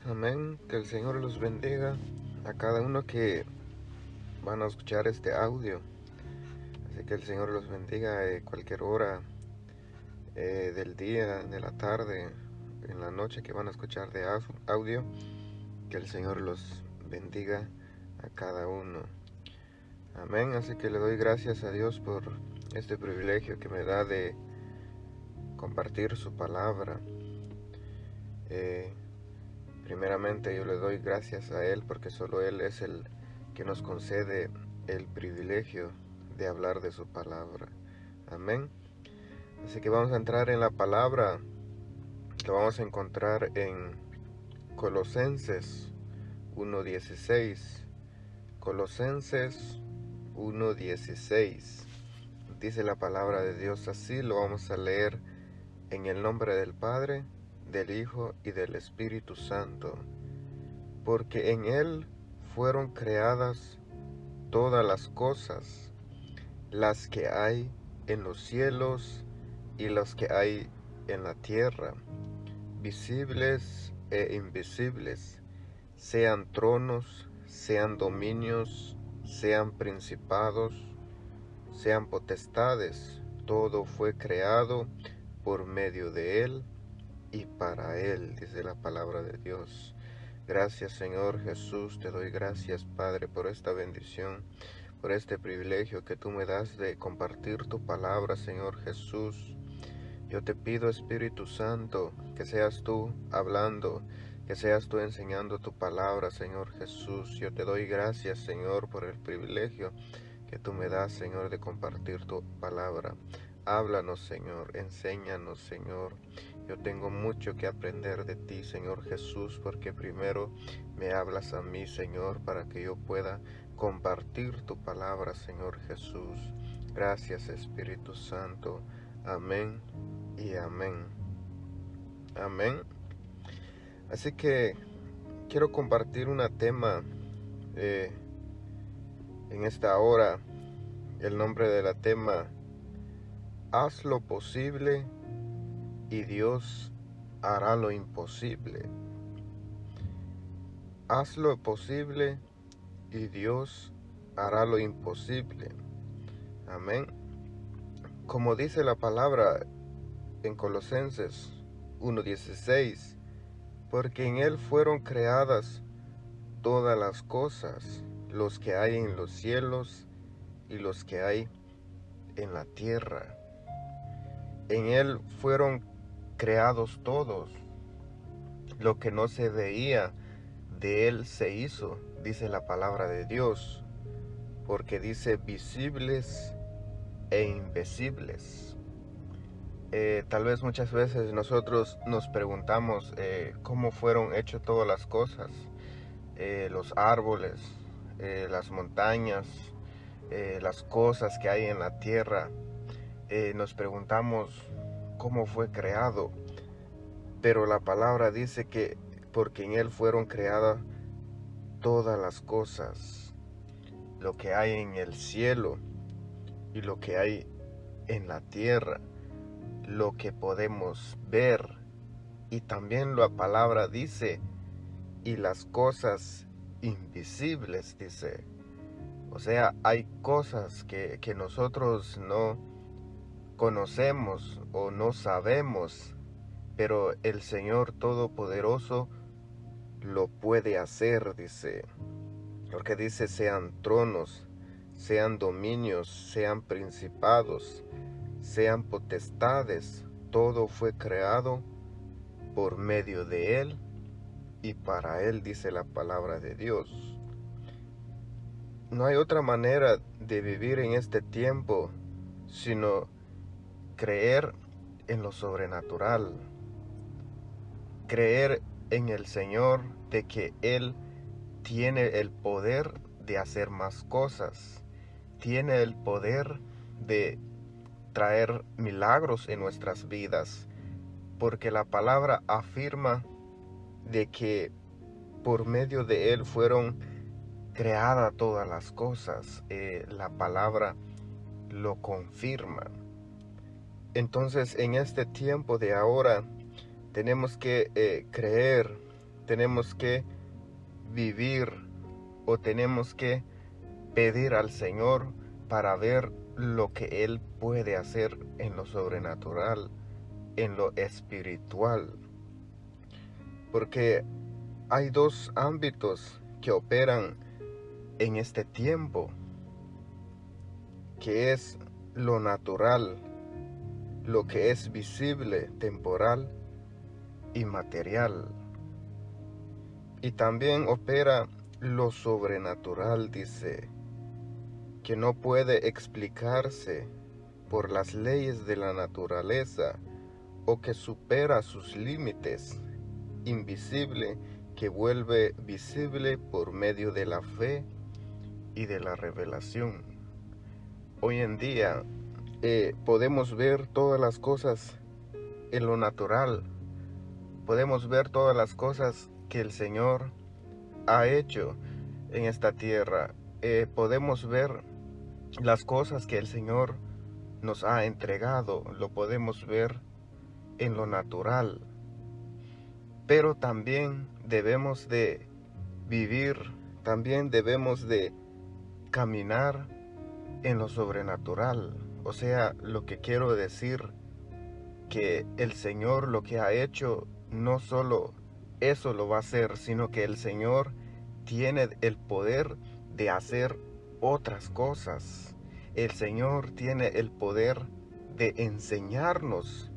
Amén. Que el Señor los bendiga a cada uno que van a escuchar este audio. Así que el Señor los bendiga a cualquier hora del día, de la tarde, en la noche que van a escuchar de audio. Que el Señor los bendiga a cada uno. Amén. Así que le doy gracias a Dios por este privilegio que me da de compartir su palabra. Primeramente yo le doy gracias a Él porque solo Él es el que nos concede el privilegio de hablar de su palabra. Amén. Así que vamos a entrar en la palabra que vamos a encontrar en Colosenses 1:16. Colosenses 1:16. Dice la palabra de Dios así, lo vamos a leer en el nombre del Padre, del Hijo y del Espíritu Santo. Porque en Él fueron creadas todas las cosas, las que hay en los cielos y las que hay en la tierra, visibles e invisibles, sean tronos, sean dominios, sean principados, sean potestades. Todo fue creado por medio de Él y para Él, dice la palabra de Dios. Gracias, Señor Jesús, te doy gracias, Padre, por esta bendición, por este privilegio que tú me das de compartir tu palabra, Señor Jesús. Yo te pido, Espíritu Santo, que seas tú hablando, que seas tú enseñando tu palabra, Señor Jesús. Yo te doy gracias, Señor, por el privilegio que tú me das, Señor, de compartir tu palabra. Háblanos, Señor, enséñanos, Señor. Yo tengo mucho que aprender de ti, Señor Jesús, porque primero me hablas a mí, Señor, para que yo pueda compartir tu palabra, Señor Jesús. Gracias, Espíritu Santo. Amén y amén. Amén. Así que quiero compartir un tema en esta hora. El nombre de la tema: haz lo posible y Dios hará lo imposible. Haz lo posible y Dios hará lo imposible. Amén. Como dice la palabra en Colosenses 1:16, porque en Él fueron creadas todas las cosas, los que hay en los cielos y los que hay en la tierra. En Él fueron creados todos. Lo que no se veía, de Él se hizo, dice la palabra de Dios, porque dice visibles e invisibles. Tal vez muchas veces nosotros nos preguntamos cómo fueron hechas todas las cosas, los árboles, las montañas, las cosas que hay en la tierra. Nos preguntamos cómo fue creado, pero la palabra dice que porque en Él fueron creadas todas las cosas, lo que hay en el cielo y lo que hay en la tierra, lo que podemos ver, y también la palabra dice, y las cosas invisibles, dice. O sea, hay cosas que nosotros no conocemos o no sabemos, pero el Señor Todopoderoso lo puede hacer, dice. Porque dice, sean tronos, sean dominios, sean principados, sean potestades, todo fue creado por medio de Él y para Él, dice la palabra de Dios. No hay otra manera de vivir en este tiempo sino creer en lo sobrenatural, creer en el Señor, de que Él tiene el poder de hacer más cosas, tiene el poder de traer milagros en nuestras vidas, porque la palabra afirma de que por medio de Él fueron creadas todas las cosas. La palabra lo confirma. Entonces, en este tiempo de ahora, tenemos que creer tenemos que vivir o tenemos que pedir al Señor para ver lo que Él puede hacer en lo sobrenatural, en lo espiritual. Porque hay dos ámbitos que operan en este tiempo, que es lo natural, lo que es visible, temporal y material. Y también opera lo sobrenatural, dice, que no puede explicarse por las leyes de la naturaleza o que supera sus límites, invisible, que vuelve visible por medio de la fe y de la revelación. Hoy en día podemos ver todas las cosas en lo natural, podemos ver todas las cosas que el Señor ha hecho en esta tierra, podemos ver las cosas que el Señor nos ha entregado, lo podemos ver en lo natural, pero también debemos de vivir, también debemos de caminar en lo sobrenatural. O sea, lo que quiero decir, que el Señor lo que ha hecho, no solo eso lo va a hacer, sino que el Señor tiene el poder de hacer otras cosas. El Señor tiene el poder de enseñarnos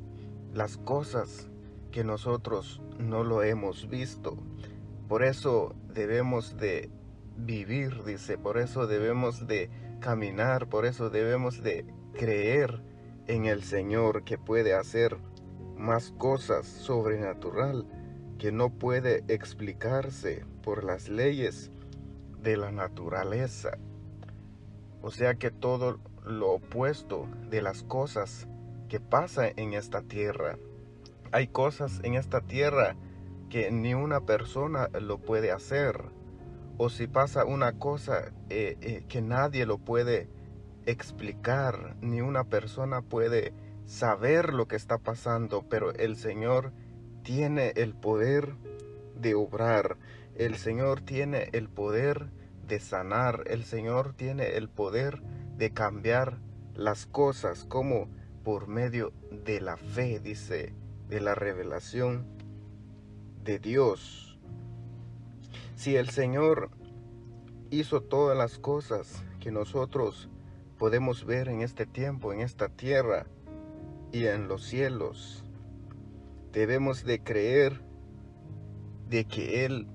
las cosas que nosotros no lo hemos visto. Por eso debemos de vivir, dice, por eso debemos de caminar, por eso debemos de creer en el Señor, que puede hacer más cosas sobrenatural que no puede explicarse por las leyes de la naturaleza. O sea que todo lo opuesto de las cosas que pasa en esta tierra. Hay cosas en esta tierra que ni una persona lo puede hacer. O si pasa una cosa que nadie lo puede explicar, ni una persona puede saber lo que está pasando, pero el Señor tiene el poder de obrar, el Señor tiene el poder de sanar, el Señor tiene el poder de cambiar las cosas, como por medio de la fe, dice, de la revelación de Dios. Si el Señor hizo todas las cosas que nosotros podemos ver en este tiempo, en esta tierra y en los cielos, debemos de creer de que Él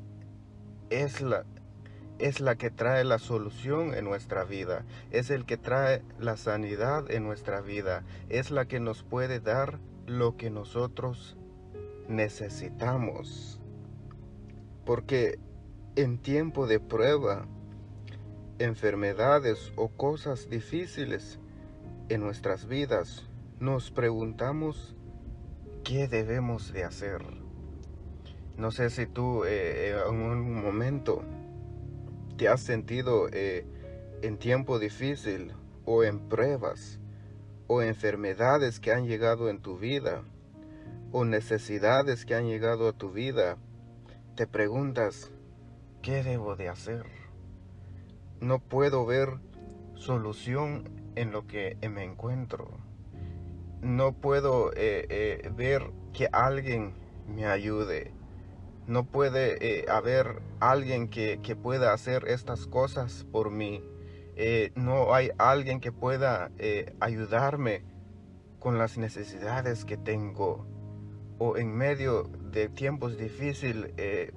es la que trae la solución en nuestra vida, es el que trae la sanidad en nuestra vida, es la que nos puede dar lo que nosotros necesitamos. Porque en tiempo de prueba, enfermedades o cosas difíciles en nuestras vidas, nos preguntamos qué debemos de hacer. No sé si tú en un momento te has sentido en tiempo difícil o en pruebas o enfermedades que han llegado en tu vida o necesidades que han llegado a tu vida. Te preguntas, ¿qué debo de hacer? No puedo ver solución en lo que me encuentro. No puedo ver que alguien me ayude. No puede haber alguien que pueda hacer estas cosas por mí. No hay alguien que pueda ayudarme con las necesidades que tengo. O en medio de tiempos difíciles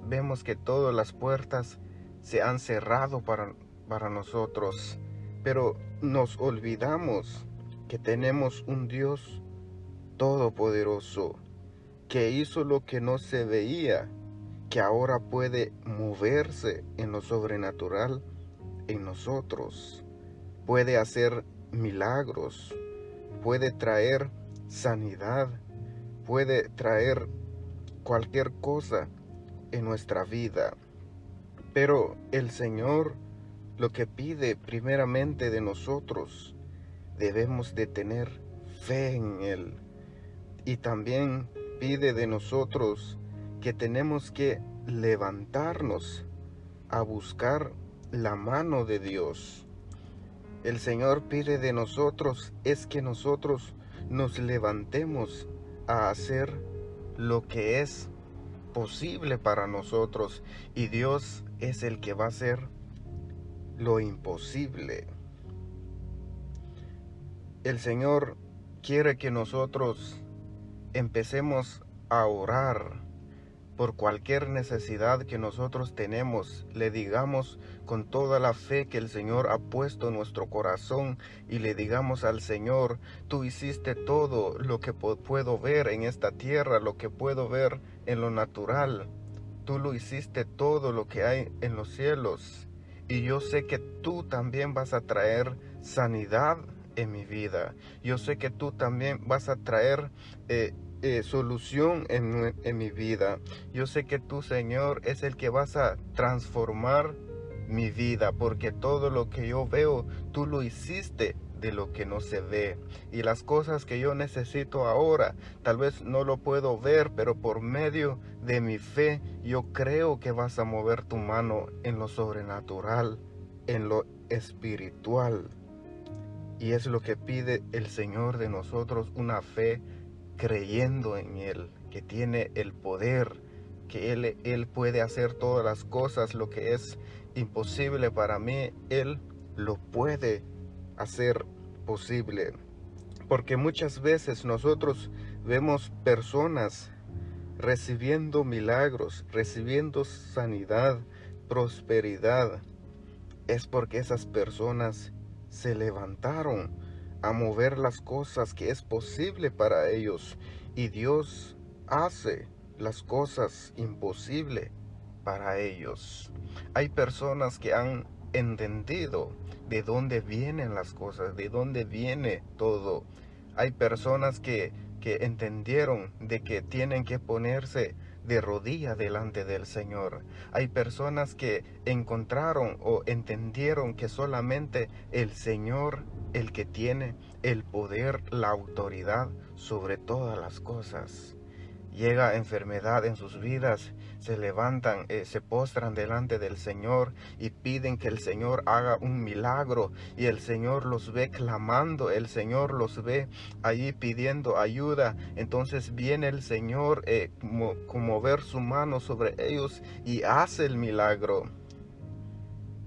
vemos que todas las puertas se han cerrado para nosotros. Pero nos olvidamos que tenemos un Dios todopoderoso, que hizo lo que no se veía, que ahora puede moverse en lo sobrenatural en nosotros, puede hacer milagros, puede traer sanidad, puede traer cualquier cosa en nuestra vida. Pero el Señor lo que pide primeramente de nosotros, debemos de tener fe en Él. Y también pide de nosotros que tenemos que levantarnos a buscar la mano de Dios. El Señor pide de nosotros es que nosotros nos levantemos a hacer lo que es posible para nosotros, y Dios es el que va a hacer lo imposible. El Señor quiere que nosotros empecemos a orar por cualquier necesidad que nosotros tenemos, le digamos con toda la fe que el Señor ha puesto en nuestro corazón, y le digamos al Señor: tú hiciste todo lo que puedo ver en esta tierra, lo que puedo ver en lo natural. Tú lo hiciste todo lo que hay en los cielos, y yo sé que tú también vas a traer sanidad en mi vida. Yo sé que tú también vas a traer solución en mi vida. Yo sé que tú, Señor, es el que vas a transformar mi vida, porque todo lo que yo veo, tú lo hiciste de lo que no se ve. Y las cosas que yo necesito ahora, tal vez no lo puedo ver, pero por medio de mi fe, yo creo que vas a mover tu mano en lo sobrenatural, en lo espiritual. Y es lo que pide el Señor de nosotros, una fe creyendo en Él, que tiene el poder, que Él puede hacer todas las cosas. Lo que es imposible para mí, Él lo puede hacer posible. Porque muchas veces nosotros vemos personas recibiendo milagros, recibiendo sanidad, prosperidad. Es porque esas personas se levantaron a mover las cosas que es posible para ellos, y Dios hace las cosas imposibles para ellos. Hay personas que han entendido de dónde vienen las cosas, de dónde viene todo. Hay personas que entendieron de que tienen que ponerse de rodilla delante del Señor. Hay personas que encontraron o entendieron que solamente el Señor, el que tiene el poder, la autoridad sobre todas las cosas. Llega enfermedad en sus vidas, se levantan, se postran delante del Señor y piden que el Señor haga un milagro, y el Señor los ve clamando, el Señor los ve allí pidiendo ayuda. Entonces viene el Señor mover su mano sobre ellos y hace el milagro.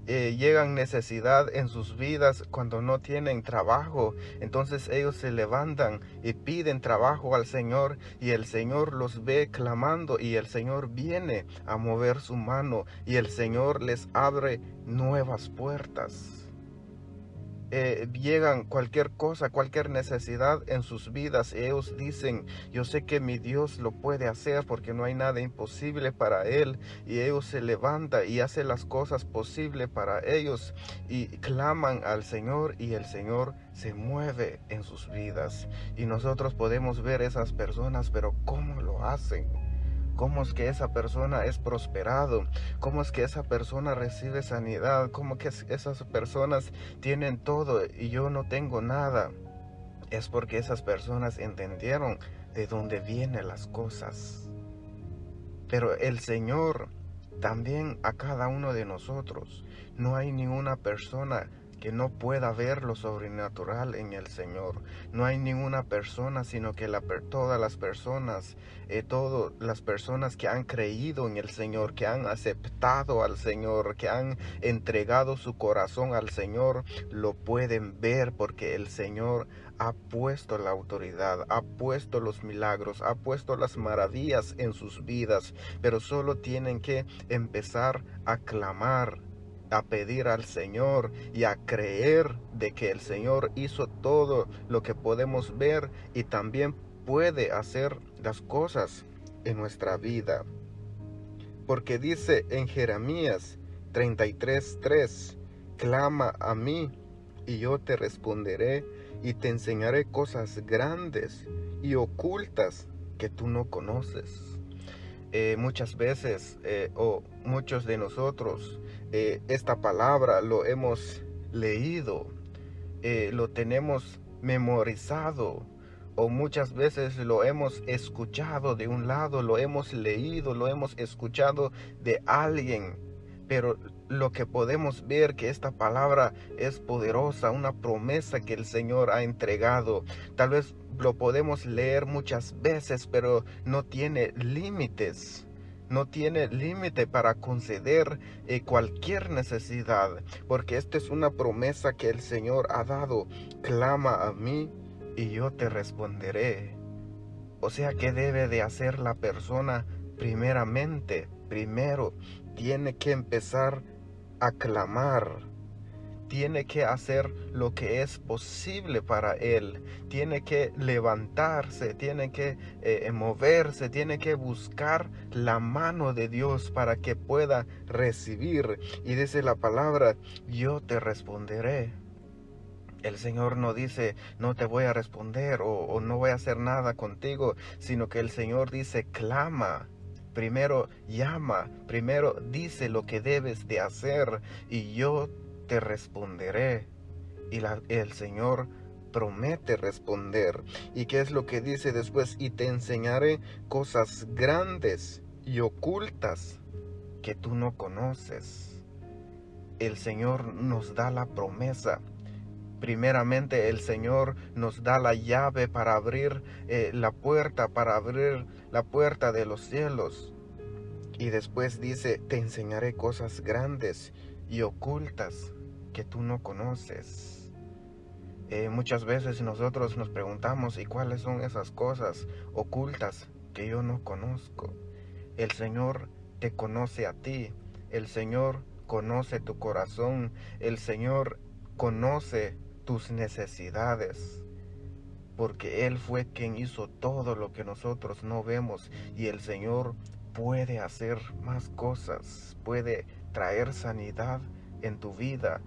Llegan necesidad en sus vidas cuando no tienen trabajo, entonces ellos se levantan y piden trabajo al Señor, y el Señor los ve clamando, y el Señor viene a mover su mano, y el Señor les abre nuevas puertas. Llegan cualquier cosa, cualquier necesidad en sus vidas, y ellos dicen: yo sé que mi Dios lo puede hacer, porque no hay nada imposible para Él. Y ellos se levantan y hacen las cosas posibles para ellos, y claman al Señor, y el Señor se mueve en sus vidas. Y nosotros podemos ver esas personas, pero ¿cómo lo hacen? ¿Cómo es que esa persona es prosperado? ¿Cómo es que esa persona recibe sanidad? ¿Cómo que esas personas tienen todo y yo no tengo nada? Es porque esas personas entendieron de dónde vienen las cosas. Pero el Señor también a cada uno de nosotros. No hay ninguna persona que no pueda ver lo sobrenatural en el Señor. No hay ninguna persona, sino que todas las personas, todas las personas que han creído en el Señor, que han aceptado al Señor, que han entregado su corazón al Señor, lo pueden ver, porque el Señor ha puesto la autoridad, ha puesto los milagros, ha puesto las maravillas en sus vidas, pero solo tienen que empezar a clamar, a pedir al Señor y a creer de que el Señor hizo todo lo que podemos ver, y también puede hacer las cosas en nuestra vida. Porque dice en Jeremías 33:3: clama a mí y yo te responderé, y te enseñaré cosas grandes y ocultas que tú no conoces. Muchas veces, o muchos de nosotros, esta palabra lo hemos leído, lo tenemos memorizado, o muchas veces lo hemos escuchado de un lado, lo hemos leído, lo hemos escuchado de alguien, pero lo que podemos ver que esta palabra es poderosa, una promesa que el Señor ha entregado. Tal vez lo podemos leer muchas veces, pero no tiene límites. No tiene límite para conceder cualquier necesidad, porque esta es una promesa que el Señor ha dado. Clama a mí y yo te responderé. O sea, ¿qué debe de hacer la persona? Primeramente, primero, tiene que empezar a clamar. Tiene que hacer lo que es posible para él. Tiene que levantarse, tiene que moverse, tiene que buscar la mano de Dios para que pueda recibir. Y dice la palabra, yo te responderé. El Señor no dice, no te voy a responder o no voy a hacer nada contigo, sino que el Señor dice, clama. Primero llama, primero dice lo que debes de hacer y yo te responderé. Y el Señor promete responder. ¿Y qué es lo que dice después? Y te enseñaré cosas grandes y ocultas que tú no conoces. El Señor nos da la promesa. Primeramente el Señor nos da la llave para abrir la puerta de los cielos. Y después dice, te enseñaré cosas grandes y ocultas que tú no conoces. Muchas veces nosotros nos preguntamos, ¿y cuáles son esas cosas ocultas que yo no conozco? El Señor te conoce a ti, el Señor conoce tu corazón, el Señor conoce tus necesidades, porque Él fue quien hizo todo lo que nosotros no vemos, y el Señor puede hacer más cosas, puede traer sanidad en tu vida.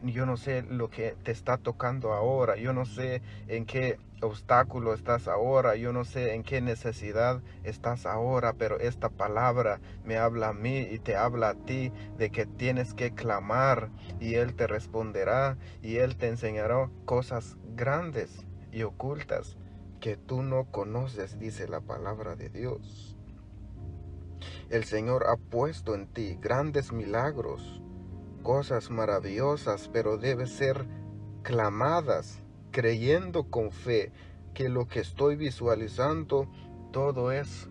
Yo no sé lo que te está tocando ahora, yo no sé en qué obstáculo estás ahora, yo no sé en qué necesidad estás ahora, pero esta palabra me habla a mí y te habla a ti de que tienes que clamar y Él te responderá y Él te enseñará cosas grandes y ocultas que tú no conoces, dice la palabra de Dios. El Señor ha puesto en ti grandes milagros, cosas maravillosas, pero deben ser clamadas, creyendo con fe que lo que estoy visualizando, todo es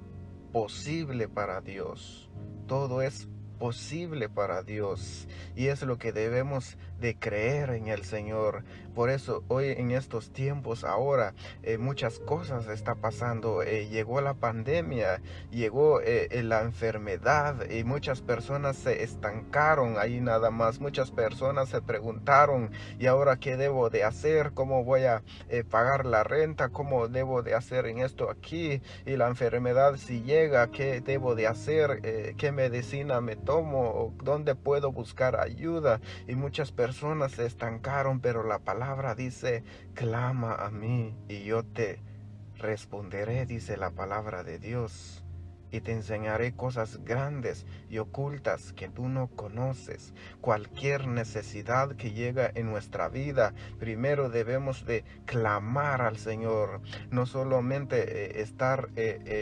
posible para Dios. Todo es posible para Dios. Y es lo que debemos de creer en el Señor. Por eso hoy en estos tiempos ahora muchas cosas está pasando. Llegó la pandemia, llegó la enfermedad y muchas personas se estancaron ahí nada más. Muchas personas se preguntaron, ¿y ahora qué debo de hacer? ¿Cómo voy a pagar la renta? ¿Cómo debo de hacer en esto aquí? Y la enfermedad si llega, ¿qué debo de hacer? ¿Qué medicina me tomo? ¿Dónde puedo buscar ayuda? Y muchas personas se estancaron, pero la palabra dice, clama a mí y yo te responderé, dice la palabra de Dios. Y te enseñaré cosas grandes y ocultas que tú no conoces. Cualquier necesidad que llega en nuestra vida, primero debemos de clamar al Señor. No solamente estar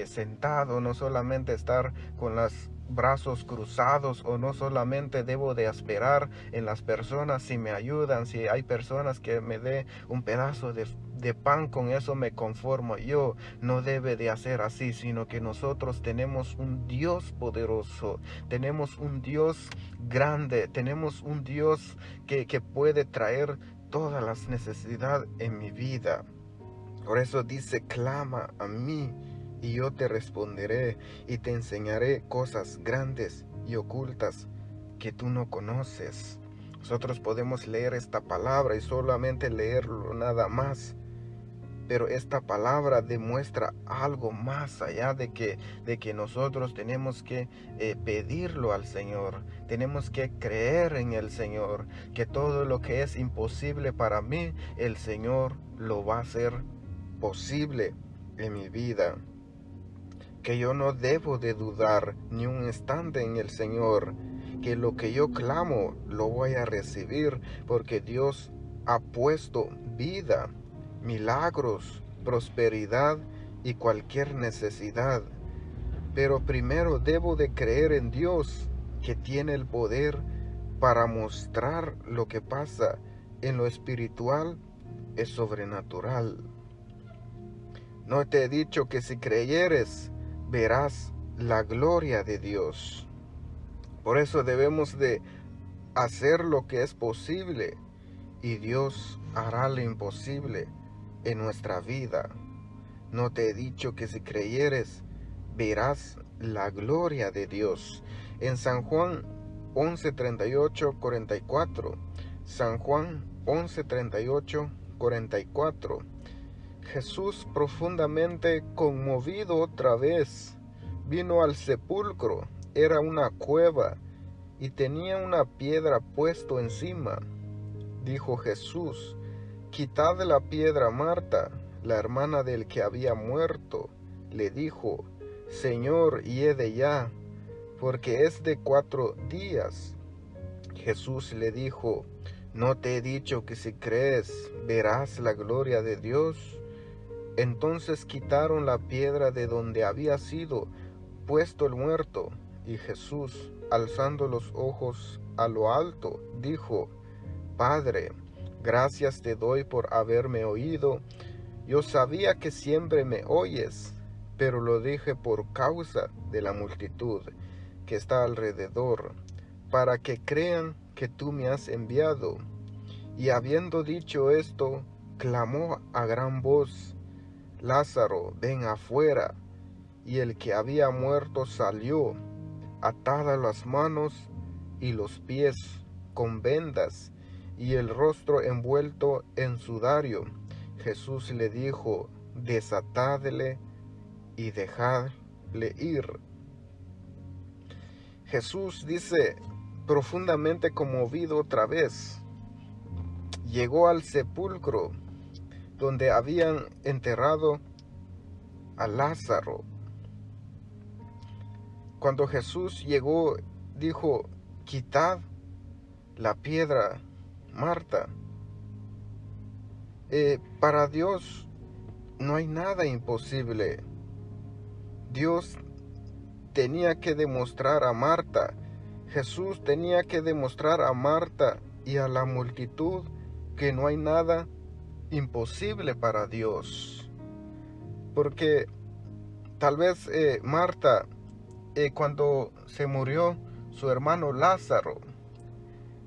sentado, no solamente estar con los brazos cruzados, o no solamente debo de esperar en las personas si me ayudan, si hay personas que me dé un pedazo de pan, con eso me conformo. Yo no debe de hacer así, sino que nosotros tenemos un Dios poderoso, tenemos un Dios grande, tenemos un Dios que puede traer todas las necesidades en mi vida. Por eso dice, clama a mí y yo te responderé y te enseñaré cosas grandes y ocultas que tú no conoces. Nosotros podemos leer esta palabra y solamente leerlo nada más, pero esta palabra demuestra algo más allá de que nosotros tenemos que pedirlo al Señor. Tenemos que creer en el Señor, que todo lo que es imposible para mí, el Señor lo va a hacer posible en mi vida. Que yo no debo de dudar ni un instante en el Señor, que lo que yo clamo lo voy a recibir, porque Dios ha puesto vida, milagros prosperidad y cualquier necesidad. Pero primero debo de creer en Dios, que tiene el poder para mostrar lo que pasa en lo espiritual es sobrenatural. ¿No te he dicho que si creyeres, verás la gloria de Dios? Por eso debemos de hacer lo que es posible, y Dios hará lo imposible en nuestra vida. ¿No te he dicho que si creyeres, verás la gloria de Dios? En San Juan 11:38-44, San Juan 11:38-44, Jesús, profundamente conmovido otra vez, vino al sepulcro. Era una cueva y tenía una piedra puesto encima. Dijo Jesús: quitad la piedra. Marta, la hermana del que había muerto, le dijo: Señor, hiede ya, porque es de 4 días. Jesús le dijo: ¿no te he dicho que si crees, verás la gloria de Dios? Entonces quitaron la piedra de donde había sido puesto el muerto, y Jesús, alzando los ojos a lo alto, dijo: Padre, gracias te doy por haberme oído. Yo sabía que siempre me oyes, pero lo dije por causa de la multitud que está alrededor, para que crean que tú me has enviado. Y habiendo dicho esto, clamó a gran voz: Lázaro, ven afuera. Y el que había muerto salió, atadas las manos y los pies con vendas, y el rostro envuelto en sudario. Jesús le dijo: desatadle y dejadle ir. Jesús, dice, profundamente conmovido otra vez, llegó al sepulcro donde habían enterrado a Lázaro. Cuando Jesús llegó, dijo: quitad la piedra. Marta, para Dios no hay nada imposible. Dios tenía que demostrar a Marta, Jesús tenía que demostrar a Marta y a la multitud que no hay nada imposible para Dios. Porque tal vez Marta, cuando se murió su hermano Lázaro,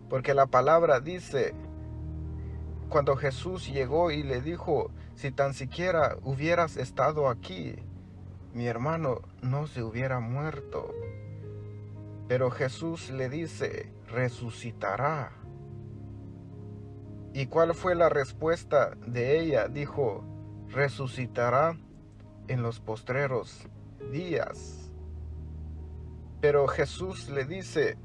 porque la palabra dice, cuando Jesús llegó y le dijo: si tan siquiera hubieras estado aquí, mi hermano no se hubiera muerto. Pero Jesús le dice: resucitará. ¿Y cuál fue la respuesta de ella? Dijo: resucitará en los postreros días. Pero Jesús le dice: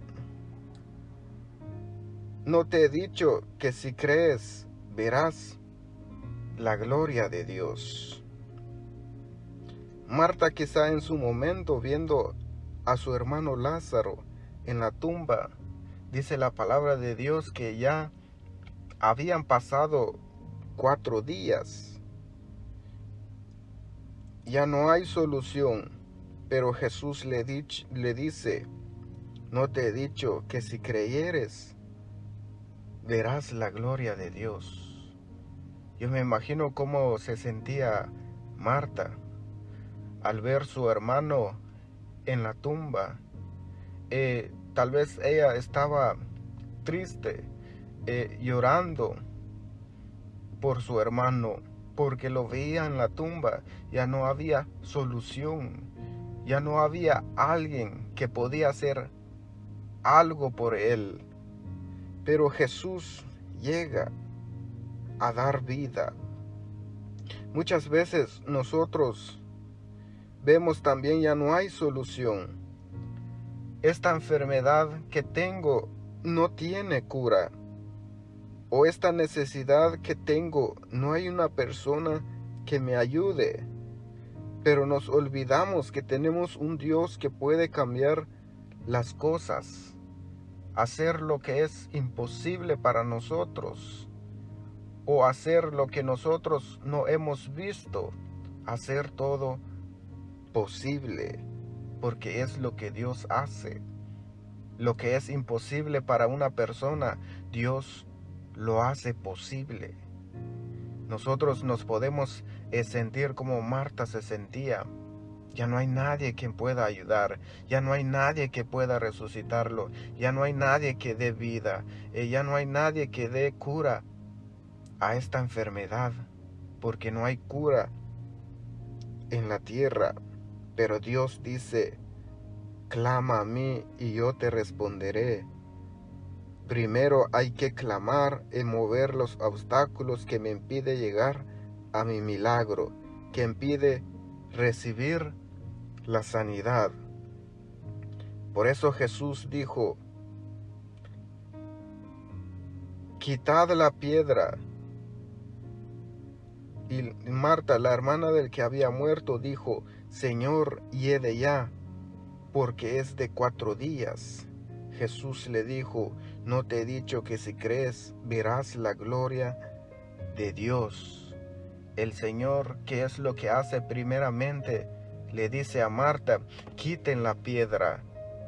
¿no te he dicho que si crees, verás la gloria de Dios? Marta, quizá en su momento, viendo a su hermano Lázaro en la tumba, dice la palabra de Dios que ya habían pasado 4 días. Ya no hay solución. Pero Jesús le dice: ¿no te he dicho que si creyeres, verás la gloria de Dios? Yo me imagino cómo se sentía Marta al ver su hermano en la tumba. Tal vez ella estaba triste, llorando por su hermano, porque lo veía en la tumba. Ya no había solución, ya no había alguien que podía hacer algo por él. Pero Jesús llega a dar vida. Muchas veces nosotros vemos también ya no hay solución. Esta enfermedad que tengo no tiene cura. O esta necesidad que tengo, no hay una persona que me ayude. Pero nos olvidamos que tenemos un Dios que puede cambiar las cosas, hacer lo que es imposible para nosotros. o hacer lo que nosotros no hemos visto, hacer todo posible, porque es lo que Dios hace. Lo que es imposible para una persona, Dios lo hace posible. Nosotros nos podemos sentir como Marta se sentía. Ya no hay nadie quien pueda ayudar, ya no hay nadie que pueda resucitarlo, ya no hay nadie que dé vida, ya no hay nadie que dé cura a esta enfermedad, porque no hay cura en la tierra. Pero Dios dice, clama a mí y yo te responderé. Primero hay que clamar y mover los obstáculos que me impide llegar a mi milagro, que impide recibir la sanidad. Por eso Jesús dijo, quitad la piedra. Y Marta, la hermana del que había muerto, dijo, Señor, hiede ya, porque es de 4 días. Jesús le dijo, ¿no te he dicho que si crees verás la gloria de Dios? El Señor, ¿qué es lo que hace primeramente? Le dice a Marta, quiten la piedra,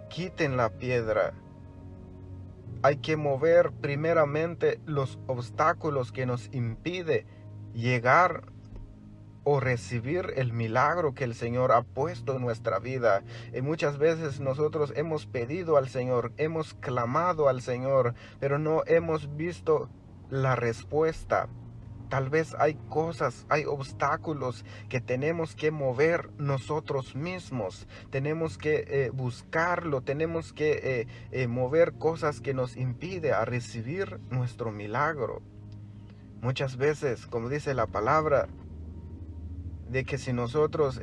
quiten la piedra. Hay que mover primeramente los obstáculos que nos impiden llegar o recibir el milagro que el Señor ha puesto en nuestra vida. Y muchas veces nosotros hemos pedido al Señor, hemos clamado al Señor, pero no hemos visto la respuesta. Tal vez hay cosas, hay obstáculos que tenemos que mover nosotros mismos. Tenemos que buscarlo, tenemos que mover cosas que nos impiden a recibir nuestro milagro. Muchas veces, como dice la palabra, de que si nosotros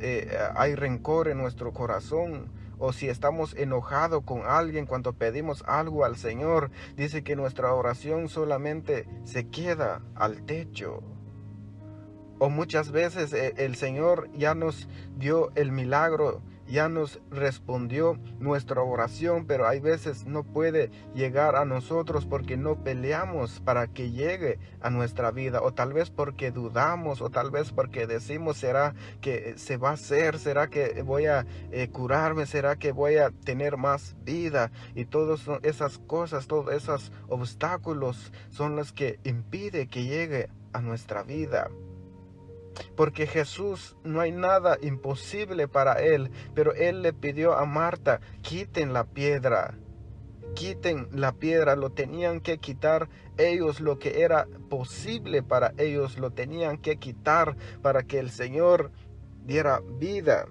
hay rencor en nuestro corazón, o si estamos enojados con alguien cuando pedimos algo al Señor, dice que nuestra oración solamente se queda al techo. O muchas veces el Señor ya nos dio el milagro, ya nos respondió nuestra oración, pero hay veces no puede llegar a nosotros porque no peleamos para que llegue a nuestra vida, o tal vez porque dudamos, o tal vez porque decimos, ¿será que se va a hacer? ¿Será que voy a curarme? ¿Será que voy a tener más vida? Y todas esas cosas, todos esos obstáculos son los que impiden que llegue a nuestra vida. Porque Jesús no hay nada imposible para Él, pero Él le pidió a Marta, quiten la piedra, lo tenían que quitar ellos, lo que era posible para ellos, lo tenían que quitar para que el Señor diera vida.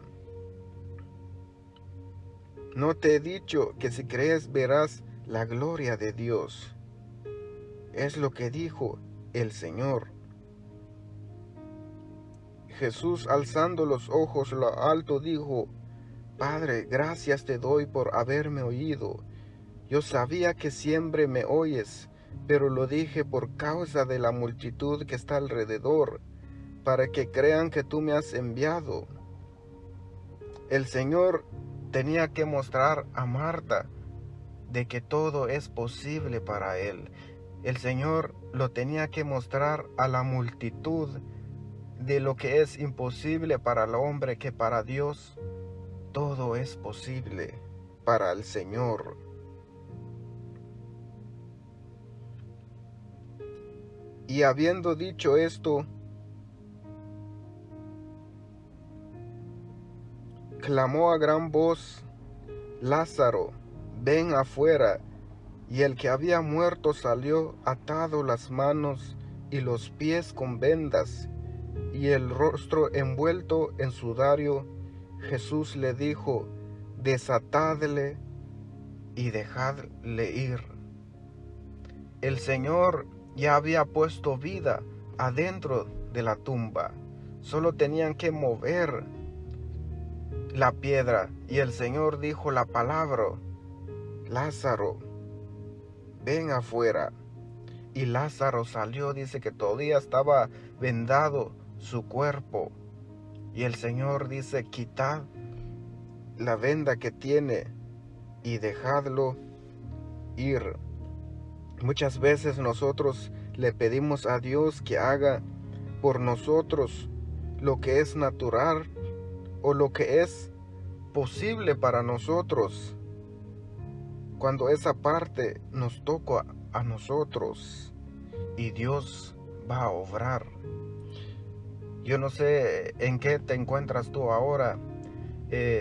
¿No te he dicho que si crees verás la gloria de Dios? Es lo que dijo el Señor. Jesús, alzando los ojos a lo alto, dijo, Padre, gracias te doy por haberme oído. Yo sabía que siempre me oyes, pero lo dije por causa de la multitud que está alrededor, para que crean que tú me has enviado. El Señor tenía que mostrar a Marta de que todo es posible para Él. El Señor lo tenía que mostrar a la multitud de lo que es imposible para el hombre, que para Dios todo es posible, para el Señor. Y habiendo dicho esto, clamó a gran voz, Lázaro, ven afuera. Y el que había muerto salió atado las manos y los pies con vendas, y el rostro envuelto en sudario. Jesús le dijo, desatadle y dejadle ir. El Señor ya había puesto vida adentro de la tumba. Solo tenían que mover la piedra. Y el Señor dijo la palabra, Lázaro, ven afuera. Y Lázaro salió, dice que todavía estaba vendado su cuerpo. Y el Señor dice, quitad la venda que tiene y dejadlo ir. Muchas veces nosotros le pedimos a Dios que haga por nosotros lo que es natural o lo que es posible para nosotros, cuando esa parte nos toca a nosotros y Dios va a obrar. Yo no sé en qué te encuentras tú ahora.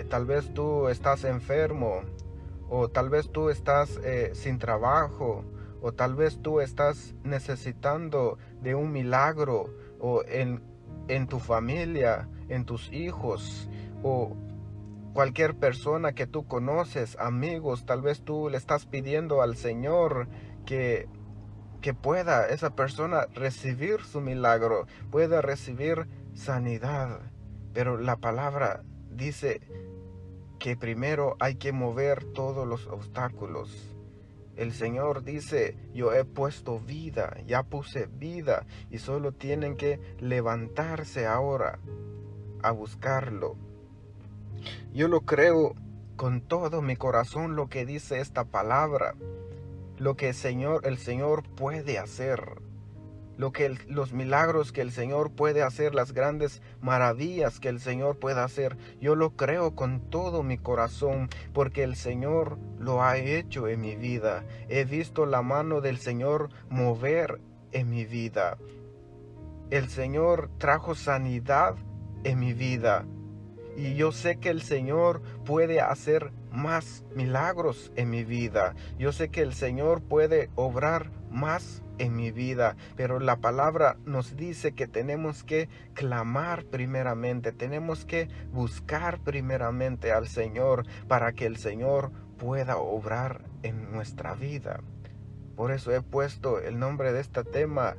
Tal vez tú estás enfermo, o tal vez tú estás sin trabajo, o tal vez tú estás necesitando de un milagro, o en tu familia, en tus hijos, o cualquier persona que tú conoces, amigos. Tal vez tú le estás pidiendo al Señor que pueda esa persona recibir su milagro, pueda recibir sanidad. Pero la palabra dice que primero hay que mover todos los obstáculos. El Señor dice, yo he puesto vida, ya puse vida, y solo tienen que levantarse ahora a buscarlo. Yo lo creo con todo mi corazón lo que dice esta palabra, lo que el Señor puede hacer, los milagros que el Señor puede hacer, las grandes maravillas que el Señor puede hacer. Yo lo creo con todo mi corazón, porque el Señor lo ha hecho en mi vida. He visto la mano del Señor mover en mi vida. El Señor trajo sanidad en mi vida. Y yo sé que el Señor puede hacer más milagros en mi vida. Yo sé que el Señor puede obrar más en mi vida. Pero la palabra nos dice que tenemos que clamar primeramente. Tenemos que buscar primeramente al Señor para que el Señor pueda obrar en nuestra vida. Por eso he puesto el nombre de este tema: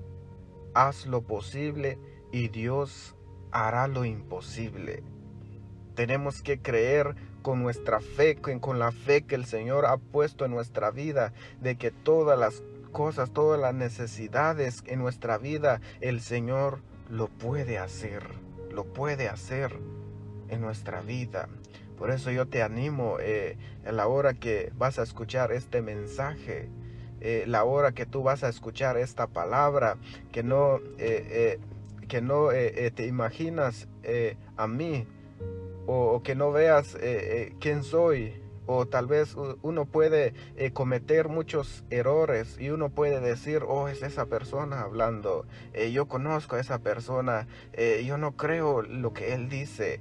haz lo posible y Dios hará lo imposible. Tenemos que creer con nuestra fe, con la fe que el Señor ha puesto en nuestra vida, de que todas las cosas, todas las necesidades en nuestra vida, el Señor lo puede hacer en nuestra vida. Por eso yo te animo a la hora que vas a escuchar este mensaje, la hora que tú vas a escuchar esta palabra, que no te imaginas a mí, o que no veas quién soy, o tal vez uno puede cometer muchos errores y uno puede decir, oh, es esa persona hablando, yo conozco a esa persona, yo no creo lo que él dice.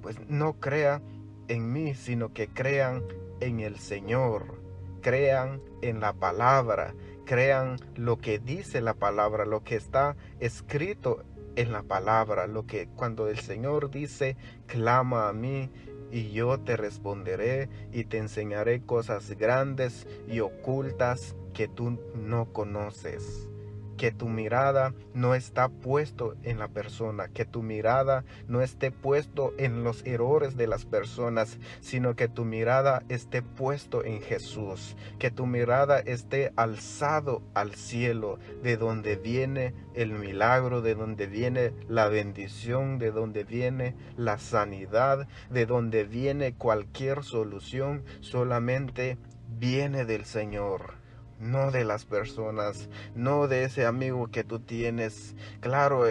Pues no crea en mí, sino que crean en el Señor, crean en la palabra, crean lo que dice la palabra, lo que está escrito en la palabra, lo que cuando el Señor dice, clama a mí y yo te responderé y te enseñaré cosas grandes y ocultas que tú no conoces. Que tu mirada no está puesto en la persona, que tu mirada no esté puesto en los errores de las personas, sino que tu mirada esté puesto en Jesús, que tu mirada esté alzado al cielo, de donde viene el milagro, de donde viene la bendición, de donde viene la sanidad, de donde viene cualquier solución, solamente viene del Señor. No de las personas, no de ese amigo que tú tienes. Claro,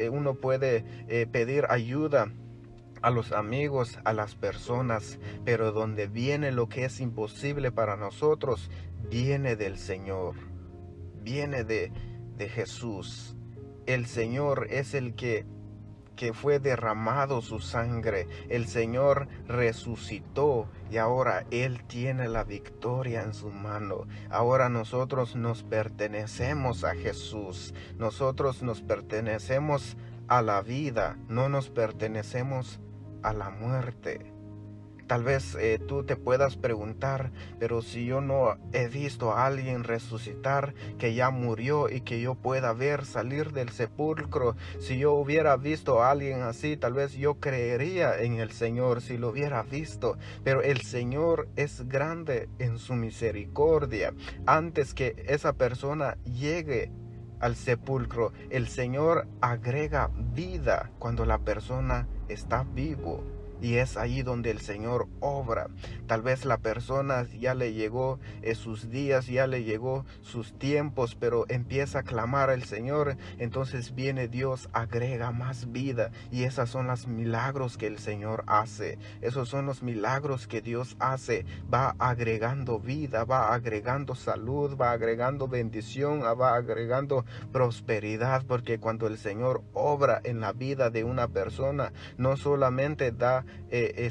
uno puede pedir ayuda a los amigos, a las personas, pero donde viene lo que es imposible para nosotros, viene del Señor, viene de Jesús. El Señor es el que fue derramado su sangre. El Señor resucitó y ahora Él tiene la victoria en su mano. Ahora nosotros nos pertenecemos a Jesús. Nosotros nos pertenecemos a la vida, no nos pertenecemos a la muerte. Tal vez tú te puedas preguntar, pero si yo no he visto a alguien resucitar que ya murió y que yo pueda ver salir del sepulcro, si yo hubiera visto a alguien así, tal vez yo creería en el Señor si lo hubiera visto. Pero el Señor es grande en su misericordia. Antes que esa persona llegue al sepulcro, el Señor agrega vida cuando la persona está vivo. y es ahí donde el Señor obra. Tal vez la persona ya le llegó sus días, ya le llegó sus tiempos, pero empieza a clamar al Señor, entonces viene Dios, agrega más vida, y esos son los milagros que el Señor hace. Esos son los milagros que Dios hace. Va agregando vida, va agregando salud, va agregando bendición, va agregando prosperidad, porque cuando el Señor obra en la vida de una persona, no solamente da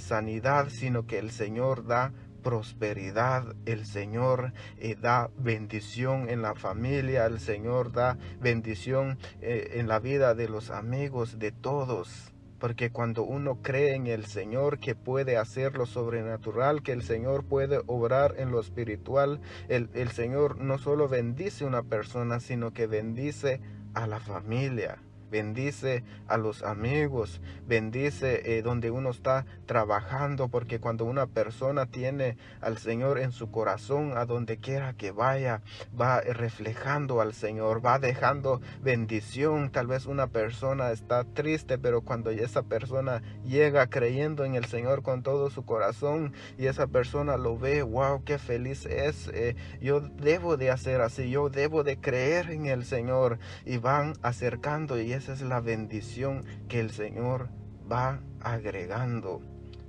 sanidad, sino que el Señor da prosperidad, el Señor da bendición en la familia, el Señor da bendición en la vida de los amigos, de todos. Porque cuando uno cree en el Señor, que puede hacer lo sobrenatural, que el Señor puede obrar en lo espiritual, el Señor no solo bendice a una persona, sino que bendice a la familia, bendice a los amigos, bendice donde uno está trabajando, porque cuando una persona tiene al Señor en su corazón, a donde quiera que vaya, va reflejando al Señor, va dejando bendición. Tal vez una persona está triste, pero cuando esa persona llega creyendo en el Señor con todo su corazón, y esa persona lo ve, wow, qué feliz es, yo debo de hacer así, yo debo de creer en el Señor, y van acercando, y esa es la bendición que el Señor va agregando.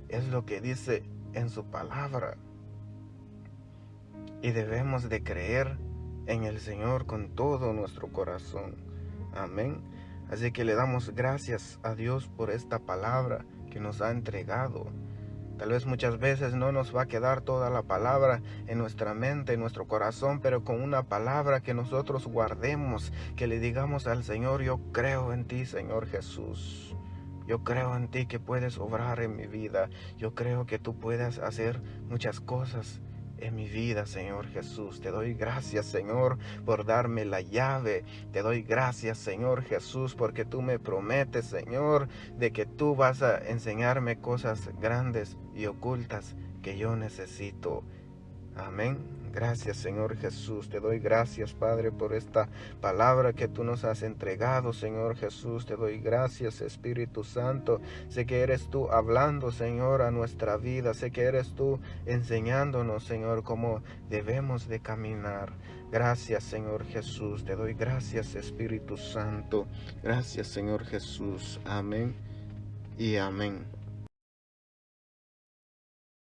Es lo que dice en su palabra. Y debemos de creer en el Señor con todo nuestro corazón. Amén. Así que le damos gracias a Dios por esta palabra que nos ha entregado. Tal vez muchas veces no nos va a quedar toda la palabra en nuestra mente, en nuestro corazón, pero con una palabra que nosotros guardemos, que le digamos al Señor: yo creo en ti, Señor Jesús. Yo creo en ti que puedes obrar en mi vida. Yo creo que tú puedes hacer muchas cosas en mi vida, Señor Jesús. Te doy gracias, Señor, por darme la llave. Te doy gracias, Señor Jesús, porque tú me prometes, Señor, de que tú vas a enseñarme cosas grandes y ocultas que yo necesito. Amén. Gracias, Señor Jesús. Te doy gracias, Padre, por esta palabra que tú nos has entregado, Señor Jesús. Te doy gracias, Espíritu Santo. Sé que eres tú hablando, Señor, a nuestra vida. Sé que eres tú enseñándonos, Señor, cómo debemos de caminar. Gracias, Señor Jesús. Te doy gracias, Espíritu Santo. Gracias, Señor Jesús. Amén y amén.